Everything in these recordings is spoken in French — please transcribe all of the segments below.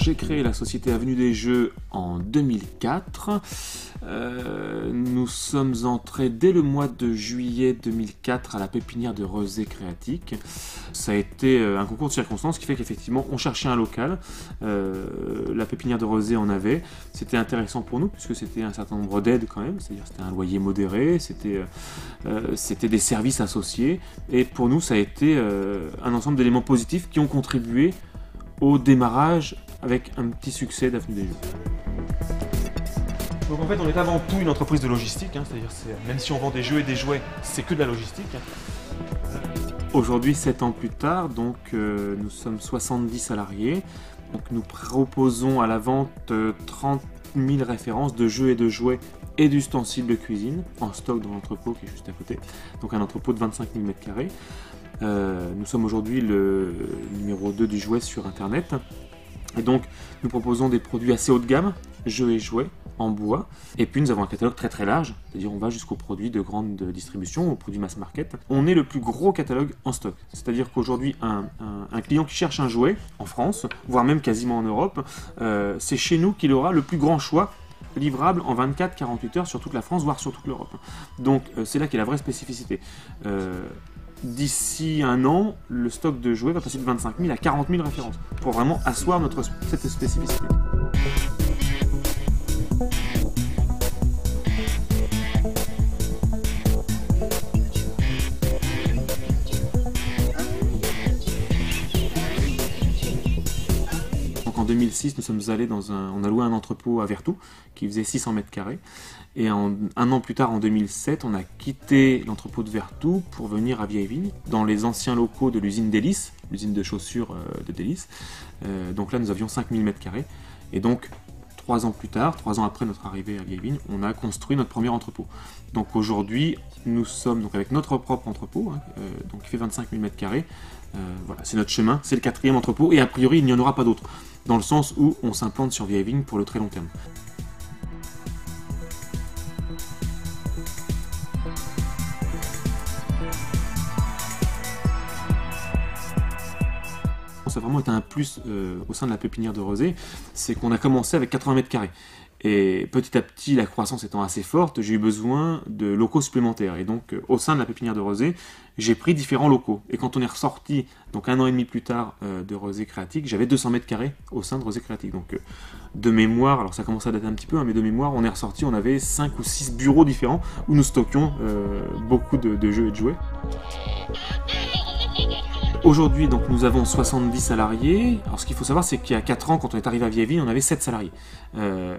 j'ai créé la société Avenue des Jeux en 2004. Nous sommes entrés dès le mois de juillet 2004 à la pépinière de Rezé Créatique. Ça a été un concours de circonstances qui fait qu'effectivement on cherchait un local. La pépinière de Rezé en avait. C'était intéressant pour nous puisque c'était un certain nombre d'aides quand même, c'est-à-dire c'était un loyer modéré, c'était des services associés. Et pour nous ça a été un ensemble d'éléments positifs qui ont contribué au démarrage avec un petit succès d'Avenue des Jeux. Donc en fait on est avant tout une entreprise de logistique, c'est-à-dire même si on vend des jeux et des jouets, c'est que de la logistique. Aujourd'hui, 7 ans plus tard, donc nous sommes 70 salariés. Donc, nous proposons à la vente 30 000 références de jeux et de jouets et d'ustensiles de cuisine en stock dans l'entrepôt qui est juste à côté. Donc un entrepôt de 25 000 m². Nous sommes aujourd'hui le numéro 2 du jouet sur internet. Et donc nous proposons des produits assez haut de gamme, jeux et jouets en bois. Et puis nous avons un catalogue très très large, c'est-à-dire on va jusqu'aux produits de grande distribution, aux produits mass market. On est le plus gros catalogue en stock. C'est-à-dire qu'aujourd'hui un client qui cherche un jouet en France, voire même quasiment en Europe, c'est chez nous qu'il aura le plus grand choix livrable en 24-48 heures sur toute la France, voire sur toute l'Europe. Donc c'est là qu'est la vraie spécificité. D'ici un an, le stock de jouets va passer de 25 000 à 40 000 références pour vraiment asseoir cette spécificité. Donc en 2006, nous sommes allés on a loué un entrepôt à Vertou qui faisait 600 m². Et un an plus tard, en 2007, on a quitté l'entrepôt de Vertou pour venir à Vieille-Vigne, dans les anciens locaux de l'usine Délice, l'usine de chaussures de Délice. Donc là, nous avions 5000 m². Et donc, 3 ans plus tard, 3 ans après notre arrivée à Vieille-Vigne, on a construit notre premier entrepôt. Donc aujourd'hui, nous sommes donc avec notre propre entrepôt, donc qui fait 25 000 m². Voilà, c'est notre chemin, c'est le 4e entrepôt, et a priori, il n'y en aura pas d'autres, dans le sens où on s'implante sur Vieille-Vigne pour le très long terme. Ça a vraiment été un plus au sein de la pépinière de Rezé, c'est qu'on a commencé avec 80 m². Et petit à petit, la croissance étant assez forte, j'ai eu besoin de locaux supplémentaires. Et donc, au sein de la pépinière de Rezé, j'ai pris différents locaux. Et quand on est ressorti, donc 1 an et demi plus tard, de Rezé Créatique, j'avais 200 m² au sein de Rezé Créatique. Donc, de mémoire, alors ça commence à dater un petit peu, mais de mémoire, on est ressorti, on avait 5 ou 6 bureaux différents où nous stockions beaucoup de jeux et de jouets. Aujourd'hui, donc, nous avons 70 salariés. Alors, ce qu'il faut savoir, c'est qu'il y a 4 ans, quand on est arrivé à Vieille-Vigne, on avait 7 salariés.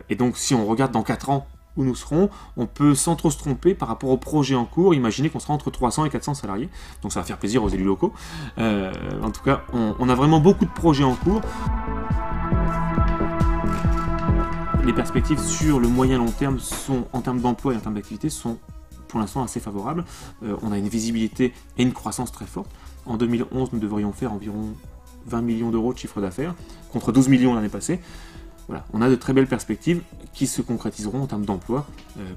Et donc, si on regarde dans 4 ans où nous serons, on peut sans trop se tromper par rapport au projet en cours, imaginer qu'on sera entre 300 et 400 salariés. Donc, ça va faire plaisir aux élus locaux. En tout cas, on a vraiment beaucoup de projets en cours. Les perspectives sur le moyen long terme en termes d'emploi et en termes d'activité, sont pour l'instant assez favorables. On a une visibilité et une croissance très forte. En 2011, nous devrions faire environ 20 millions d'euros de chiffre d'affaires, contre 12 millions l'année passée. Voilà, on a de très belles perspectives qui se concrétiseront en termes d'emploi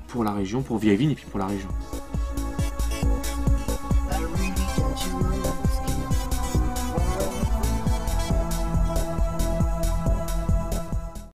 pour la région, pour Vieille-Vigne et puis pour la région.